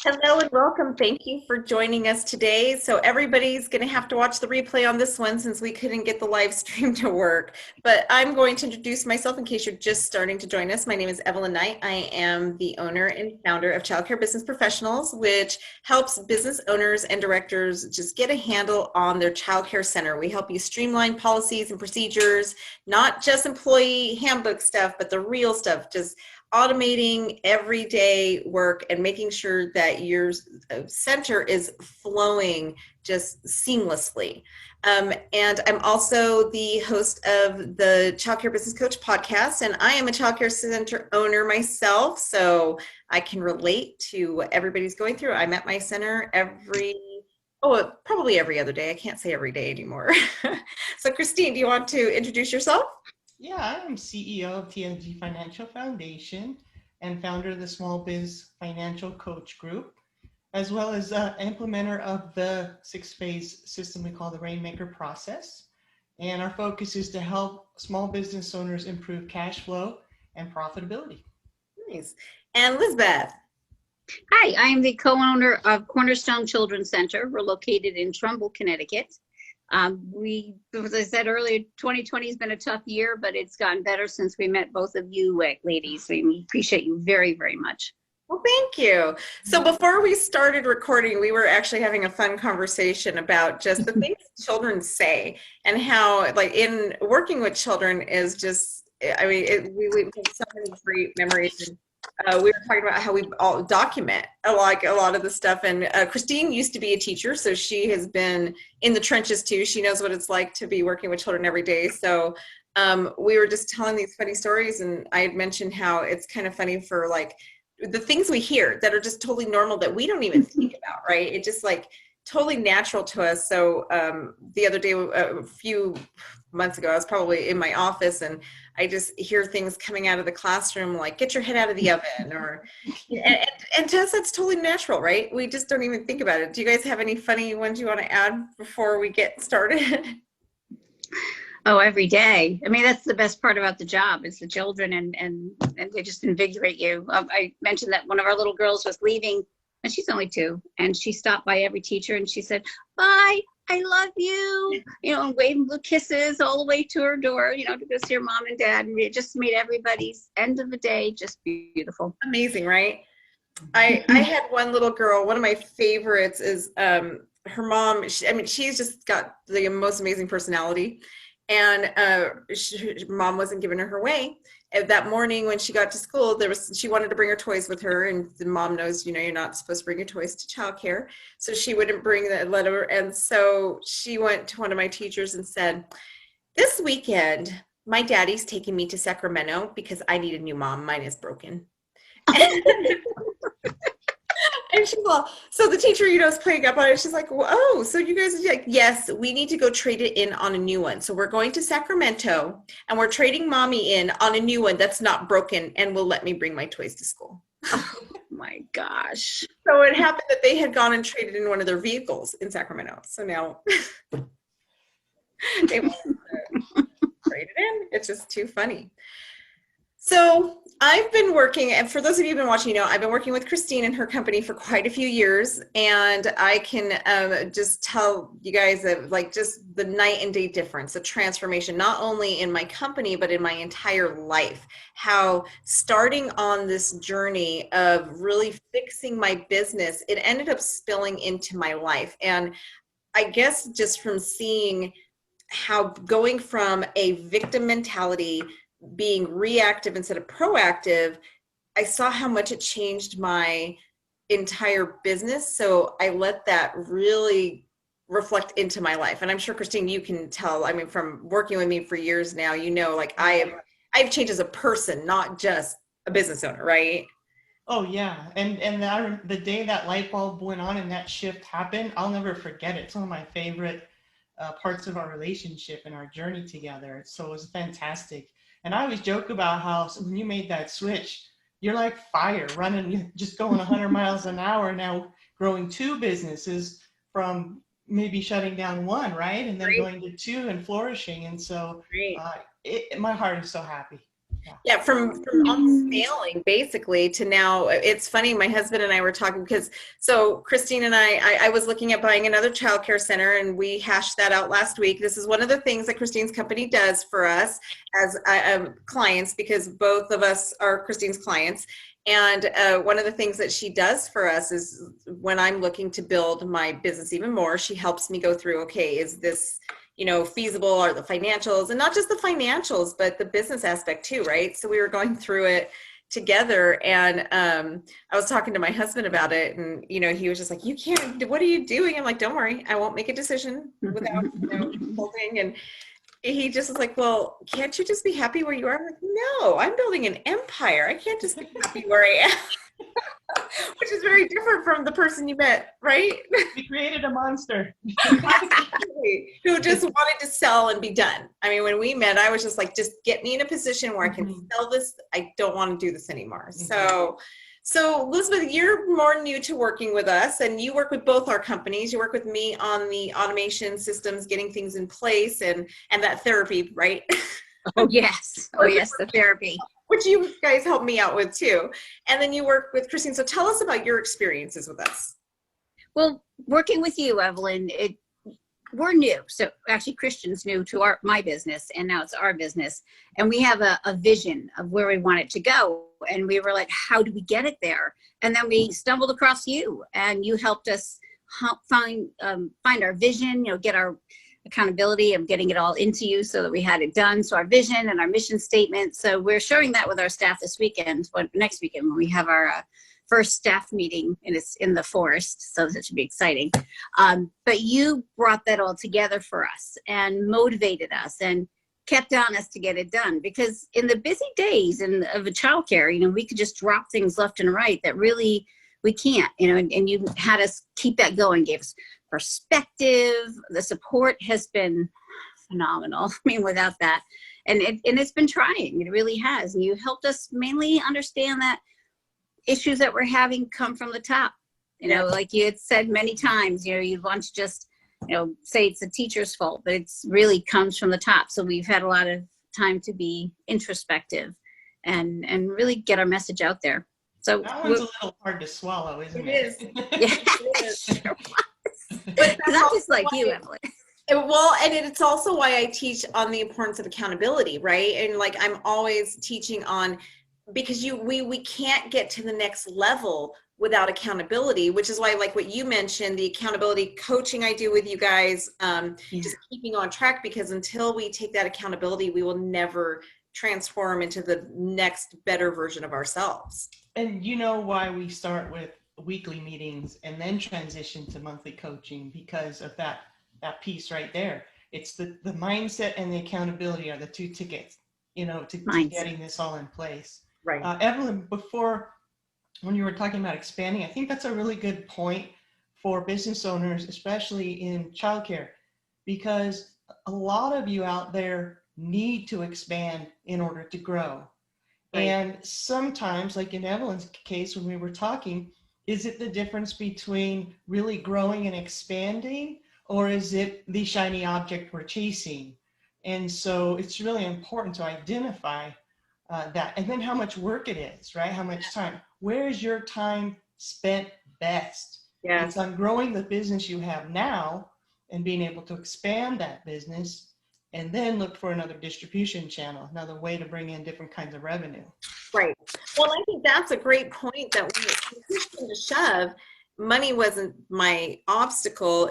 Hello and welcome. Thank you for joining us today. So everybody's going to have to watch the replay on this one since we couldn't get the live stream to work. But I'm going to introduce myself in case you're just starting to join us. My name is Evelyn Knight. I am the owner and founder of Childcare Business Professionals, which helps business owners and directors just get a handle on their childcare center. We help you streamline policies and procedures, not just employee handbook stuff, but the real stuff, just automating everyday work and making sure that your center is flowing just seamlessly. And I'm also the host of the Childcare Business Coach podcast, and I am a childcare center owner myself, so I can relate to what everybody's going through. I'm at my center probably every other day. I can't say every day anymore. So Christine, do you want to introduce yourself? Yeah, I'm CEO of TNG Financial Foundation and founder of the Small Biz Financial Coach Group, as well as implementer of the 6-phase system we call the Rainmaker process. And our focus is to help small business owners improve cash flow and profitability. Nice. And Lizbeth. Hi, I am the co-owner of Cornerstone Children's Center. We're located in Trumbull, Connecticut. As I said earlier, 2020 has been a tough year, but it's gotten better since we met both of you ladies. We appreciate you very, very much. Well, thank you. So before we started recording, we were actually having a fun conversation about just the things children say and how, like, in working with children is just, I mean, we have so many great memories. And we were talking about how we all document a lot of the stuff. And Christine used to be a teacher, so she has been in the trenches too. She knows what it's like to be working with children every day. So we were just telling these funny stories, and I had mentioned how it's kind of funny for like the things we hear that are just totally normal that we don't even think about, right? It just like totally natural to us. So the other day, a few months ago, I was probably in my office and I just hear things coming out of the classroom like, get your head out of the oven, or, and to us, that's totally natural, right? We just don't even think about it. Do you guys have any funny ones you want to add before we get started? Oh, every day. I mean, that's the best part about the job is the children and they just invigorate you. I mentioned that one of our little girls was leaving, and she's only 2, and she stopped by every teacher and she said, bye, I love you, and waving blue kisses all the way to her door, to go see her mom and dad. And it just made everybody's end of the day just beautiful. Amazing, right? I had one little girl, one of my favorites is her mom. She's just got the most amazing personality. And mom wasn't giving her way. And that morning when she got to school, she wanted to bring her toys with her, and the mom knows, you're not supposed to bring your toys to childcare. So she wouldn't bring that letter. And so she went to one of my teachers and said, this weekend, my daddy's taking me to Sacramento because I need a new mom. Mine is broken. And she's like, so the teacher, is playing up on it. She's like, oh, so you guys are like, yes, we need to go trade it in on a new one. So we're going to Sacramento and we're trading mommy in on a new one that's not broken and will let me bring my toys to school. Oh my gosh. So it happened that they had gone and traded in one of their vehicles in Sacramento. So now they want to trade it in. It's just too funny. So I've been working, and for those of you who've been watching, I've been working with Christine and her company for quite a few years, and I can just tell you guys that just the night and day difference, the transformation, not only in my company, but in my entire life, how starting on this journey of really fixing my business, it ended up spilling into my life. And I guess just from seeing how going from a victim mentality, being reactive instead of proactive, I saw how much it changed my entire business. So I let that really reflect into my life. And I'm sure, Christine, you can tell, from working with me for years now, I've changed as a person, not just a business owner, right? Oh yeah. And the day that light bulb went on and that shift happened, I'll never forget it. It's one of my favorite parts of our relationship and our journey together. So it was fantastic. And I always joke about how when you made that switch, you're like fire running, just going 100 miles an hour now, growing 2 businesses from maybe shutting down 1, right? And then going to 2 and flourishing. And so my heart is so happy. Yeah, from almost failing basically to now. It's funny, my husband and I were talking because so Christine and I was looking at buying another childcare center, and we hashed that out last week. This is one of the things that Christine's company does for us as clients, because both of us are Christine's clients. And one of the things that she does for us is when I'm looking to build my business even more, she helps me go through, okay, is this, feasible? Are the financials, and not just the financials, but the business aspect too, right? So we were going through it together, and I was talking to my husband about it, and he was just like, "You can't. What are you doing?" I'm like, "Don't worry, I won't make a decision without consulting." And he just was like, "Well, can't you just be happy where you are?" I'm like, "No, I'm building an empire. I can't just be happy where I am." Which is very different from the person you met, right? We created a monster. Who just wanted to sell and be done. I mean, when we met, I was just like, just get me in a position where I can sell this. I don't want to do this anymore. So Elizabeth, you're more new to working with us, and you work with both our companies. You work with me on the automation systems, getting things in place, and that therapy, right? Oh, yes. Oh, yes, the therapy. Which you guys help me out with too. And then you work with Christine. So tell us about your experiences with us. Well, working with you, Evelyn, we're new. So actually Christian's new to my business, and now it's our business. And we have a vision of where we want it to go. And we were like, how do we get it there? And then we stumbled across you, and you helped us find our vision, get our accountability of getting it all into you so that we had it done. So our vision and our mission statement. So we're sharing that with our staff this weekend, next weekend, when we have our first staff meeting, and it's in the forest. So that should be exciting. But you brought that all together for us and motivated us and kept on us to get it done, because in the busy days of a childcare, we could just drop things left and right that really we can't, and you had us keep that going, gave us perspective. The support has been phenomenal. I mean, without that, and it's been trying. It really has. And you helped us mainly understand that issues that we're having come from the top. Like you had said many times, you'd want to just, say it's the teacher's fault, but it's really comes from the top. So we've had a lot of time to be introspective and really get our message out there. So that one's a little hard to swallow, isn't it? It is. Yeah, It is. sure was. But not just like you, Evelyn. Well, and it's also why I teach on the importance of accountability, right? And like I'm always teaching on, because we can't get to the next level without accountability, which is why, like what you mentioned, the accountability coaching I do with you guys, just keeping on track, because until we take that accountability, we will never transform into the next better version of ourselves. And you know why we start with weekly meetings and then transition to monthly coaching? Because of that piece right there. It's the mindset and the accountability are the two tickets, to getting this all in place. Right. Evelyn, before, when you were talking about expanding, I think that's a really good point for business owners, especially in childcare, because a lot of you out there need to expand in order to grow. Right. And sometimes, like in Evelyn's case, when we were talking, is it the difference between really growing and expanding, or is it the shiny object we're chasing? And so it's really important to identify that, and then how much work it is, right? How much time? Where is your time spent best? Yeah. It's on growing the business you have now and being able to expand that business, and then look for another distribution channel, another way to bring in different kinds of revenue. Right. Well, I think that's a great point, that when it pushed into shove, money wasn't my obstacle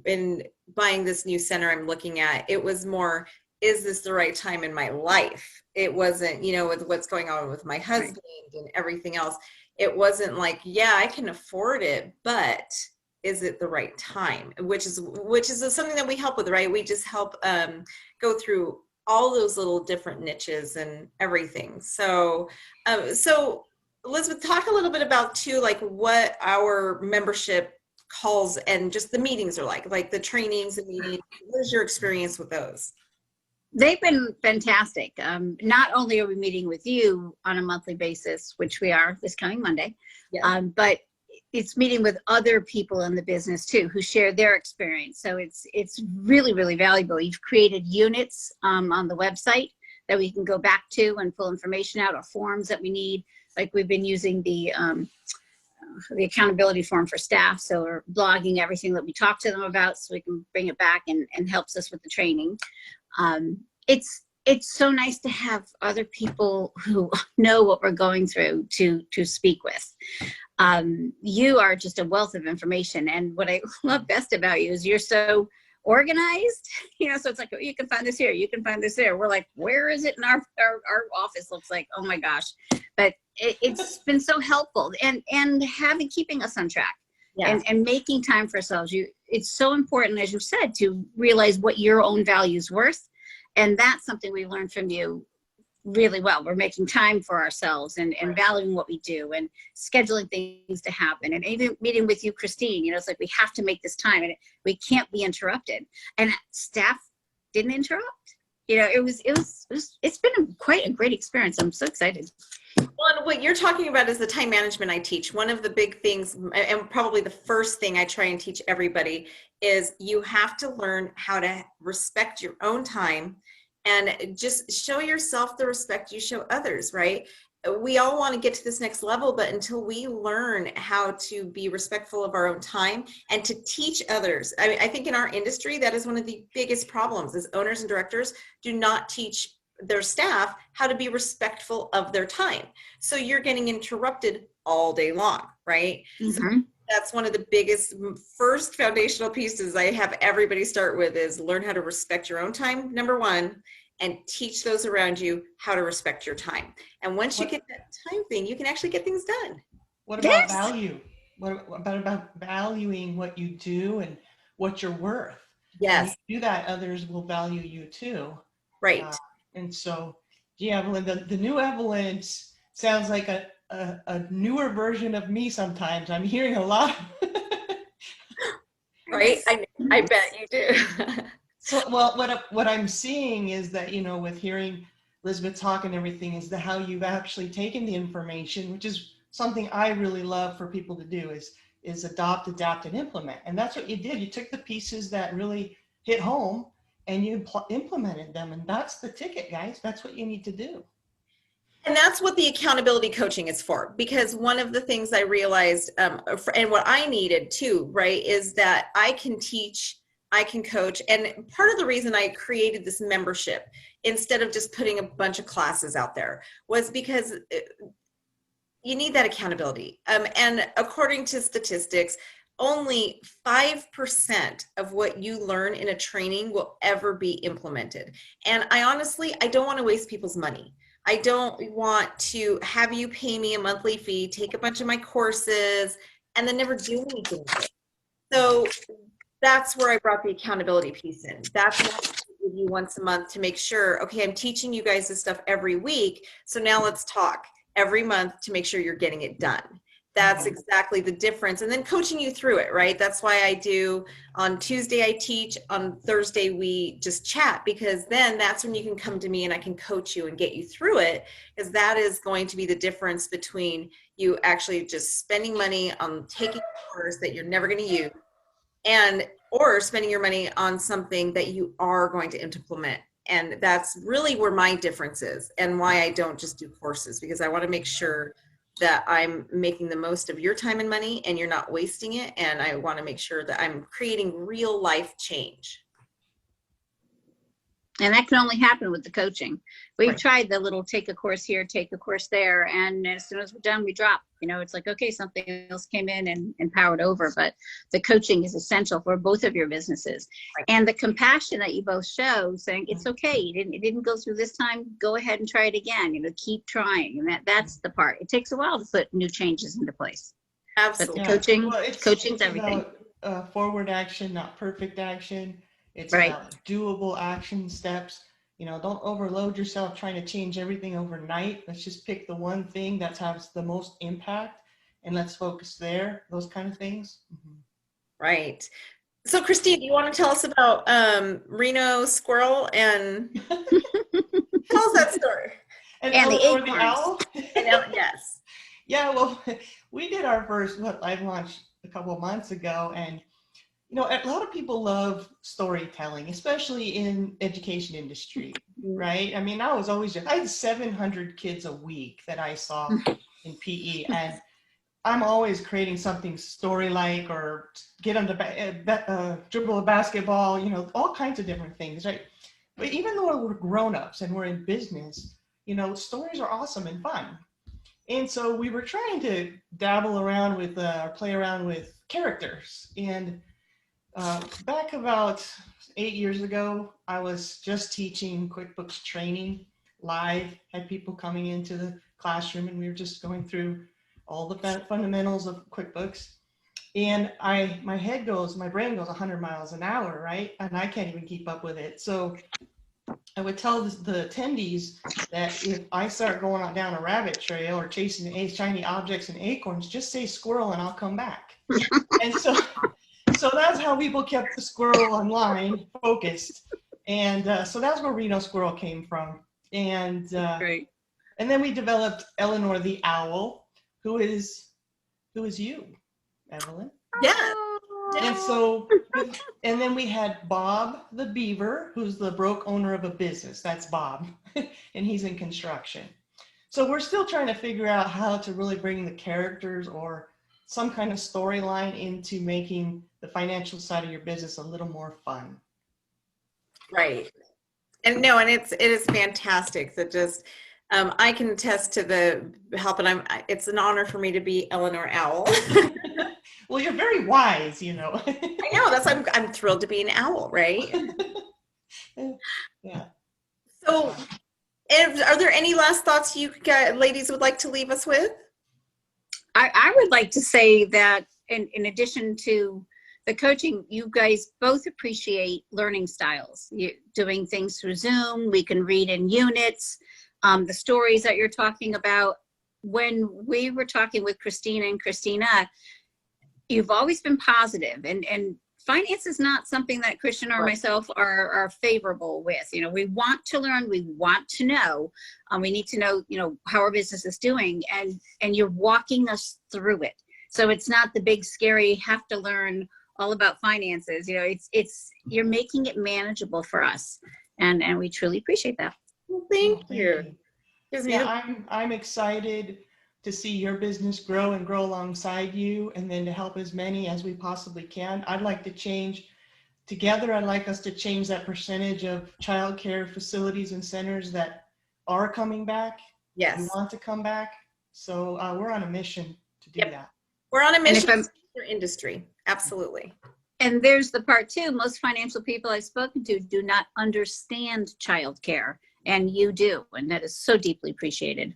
in buying this new center I'm looking at. It was more, is this the right time in my life? It wasn't, with what's going on with my husband and everything else. It wasn't like, yeah, I can afford it, but is it the right time? Which is something that we help with, right? We just help go through all those little different niches and everything. So Elizabeth, talk a little bit about too, like what our membership calls and just the meetings are like the trainings and meetings. What is your experience with those? They've been fantastic. Not only are we meeting with you on a monthly basis, which we are this coming Monday, but it's meeting with other people in the business too, who share their experience. So it's really, really valuable. You've created units on the website that we can go back to and pull information out, or forms that we need. Like we've been using the accountability form for staff. So we're blogging everything that we talk to them about so we can bring it back and helps us with the training. It's so nice to have other people who know what we're going through to speak with. You are just a wealth of information. And what I love best about you is you're so organized, so it's like, oh, you can find this here, you can find this there. We're like, where is it? And our office looks like, oh my gosh. But it's been so helpful and keeping us on track. Yes. and making time for ourselves. It's so important, as you said, to realize what your own value is worth. And that's something we learned from you really well. We're making time for ourselves and valuing what we do and scheduling things to happen. And even meeting with you, Christine, it's like we have to make this time and we can't be interrupted. And staff didn't interrupt. It's been quite a great experience. I'm so excited. Well, and what you're talking about is the time management I teach. One of the big things, and probably the first thing I try and teach everybody, is you have to learn how to respect your own time and just show yourself the respect you show others, right? We all want to get to this next level, but until we learn how to be respectful of our own time and to teach others, I think in our industry, that is one of the biggest problems, is owners and directors do not teach their staff how to be respectful of their time. So you're getting interrupted all day long, right? Mm-hmm. So that's one of the biggest, first foundational pieces I have everybody start with, is learn how to respect your own time, number one, and teach those around you how to respect your time. And once you get that time thing, you can actually get things done. What about value? What about valuing what you do and what you're worth? Yes. When you do that, others will value you too. Right. And so, yeah, Evelyn, the new Evelyn sounds like a newer version of me sometimes. I'm hearing a lot. Right? I bet you do. So, well, what I'm seeing is that, with hearing Elizabeth talk and everything, is how you've actually taken the information, which is something I really love for people to do, is adopt, adapt, and implement. And that's what you did. You took the pieces that really hit home and you implemented them. And that's the ticket, guys. That's what you need to do. And that's what the accountability coaching is for, because one of the things I realized, and what I needed too, right, is that I can teach, I can coach. And part of the reason I created this membership instead of just putting a bunch of classes out there was because you need that accountability. And according to statistics, only 5% of what you learn in a training will ever be implemented. And I don't want to waste people's money. I don't want to have you pay me a monthly fee, take a bunch of my courses, and then never do anything with it. So that's where I brought the accountability piece in. That's what I give you once a month to make sure, okay, I'm teaching you guys this stuff every week. So now let's talk every month to make sure you're getting it done. That's exactly the difference. And then coaching you through it, right? That's why I do on Tuesday, I teach. On Thursday, we just chat, because then that's when you can come to me and I can coach you and get you through it, because that is going to be the difference between you actually just spending money on taking a course that you're never going to use, or spending your money on something that you are going to implement. And that's really where my difference is, and why I don't just do courses, because I want to make sure that I'm making the most of your time and money and you're not wasting it. And I want to make sure that I'm creating real life change. And that can only happen with the coaching. We've tried the little take a course here, take a course there. And as soon as we're done, we drop. It's like, okay, something else came in and powered over. But the coaching is essential for both of your businesses. Right. And the compassion that you both show, saying it's okay, it didn't go through this time, go ahead and try it again. Keep trying. And that's the part. It takes a while to put new changes into place. Absolutely. But the coaching's everything. About, forward action, not perfect action. It's about doable action steps. Don't overload yourself trying to change everything overnight. Let's just pick the one thing that has the most impact and let's focus there, those kind of things. Mm-hmm. Right. So Christine, do you want to tell us about Reno Squirrel and tell us that story? And the owl? Yes. Yeah, well, we did our first live launch a couple of months ago, and You know, a lot of people love storytelling, especially in education industry, right? I mean, I was always, I had 700 kids a week that I saw in PE, and I'm always creating something story-like, or get them to dribble a basketball, you know, all kinds of different things, right? But even though we're grown-ups and we're in business, you know, stories are awesome and fun. And so we were trying to dabble around with, play around with characters. And back about 8 years ago, I was just teaching QuickBooks training live, had people coming into the classroom, and we were just going through all the fundamentals of QuickBooks. And my brain goes 100 miles an hour, right? And I can't even keep up with it. So I would tell the attendees that if I start going on down a rabbit trail or chasing shiny objects and acorns, just say squirrel and I'll come back. And so that's how people kept the squirrel online focused. And so that's where Reno Squirrel came from. And Great. and then we developed Eleanor the Owl, who is you, Evelyn. Yeah. And so, and then we had Bob the Beaver, who's the broke owner of a business. That's Bob, and he's in construction. So we're still trying to figure out how to really bring the characters or some kind of storyline into making the financial side of your business a little more fun. Right. And no, and it is fantastic that just I can attest to the help, and it's an honor for me to be Eleanor Owl. Well, you're very wise, you know. I know, that's why I'm thrilled to be an owl, right? Yeah. So, are there any last thoughts you ladies would like to leave us with? I would like to say that in addition to the coaching, you guys both appreciate learning styles. You doing things through Zoom, we can read in units, the stories that you're talking about. When we were talking with Christina and Christina, you've always been positive, and finance is not something that Christian or myself are favorable with. You know, we want to learn, we want to know, we need to know, you know, how our business is doing, and you're walking us through it. So it's not the big scary have to learn all about finances. You know, it's you're making it manageable for us, and we truly appreciate that. Well, thank you. Yeah, I'm excited to see your business grow and grow alongside you, and then to help as many as we possibly can. I'd like to change together. I'd like us to change that percentage of childcare facilities and centers that are coming back. Yes. We want to come back. So we're on a mission to do that. We're on a mission for industry. Absolutely. And there's the part too, most financial people I've spoken to do not understand childcare, and you do, and that is so deeply appreciated.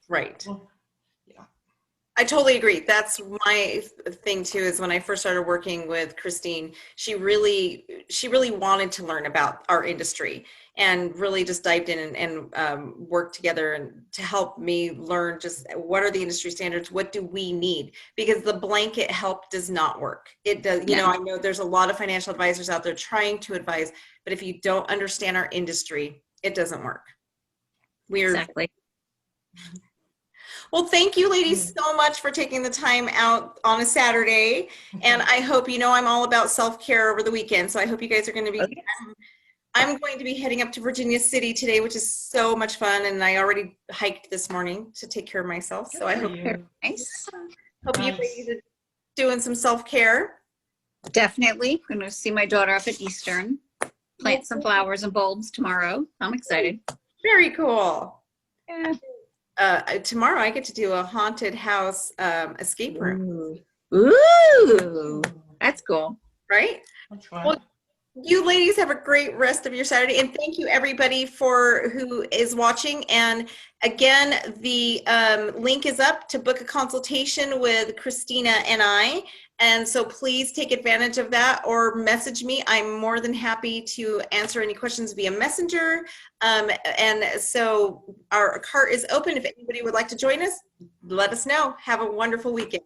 Right. Well, yeah. I totally agree. That's my thing too, is when I first started working with Christine, she really wanted to learn about our industry and really just dived in and worked together and to help me learn just what are the industry standards, what do we need, because the blanket help does not work. It does, you know, I know there's a lot of financial advisors out there trying to advise, but if you don't understand our industry, it doesn't work. Exactly. Well, thank you ladies so much for taking the time out on a Saturday. And I hope, you know, I'm all about self-care over the weekend. So I hope you guys are going to be, I'm going to be heading up to Virginia City today, which is so much fun. And I already hiked this morning to take care of myself. So I hope you ladies are doing some self-care. Definitely. I'm going to see my daughter up at Eastern, plant some flowers and bulbs tomorrow. I'm excited. Very cool. Yeah. Tomorrow I get to do a haunted house escape room. Ooh, that's cool. Right? That's fun. Well, you ladies have a great rest of your Saturday, and thank you everybody who is watching. And again, the link is up to book a consultation with Christina and I. And so please take advantage of that or message me. I'm more than happy to answer any questions via Messenger. And so our cart is open. If anybody would like to join us, let us know. Have a wonderful weekend.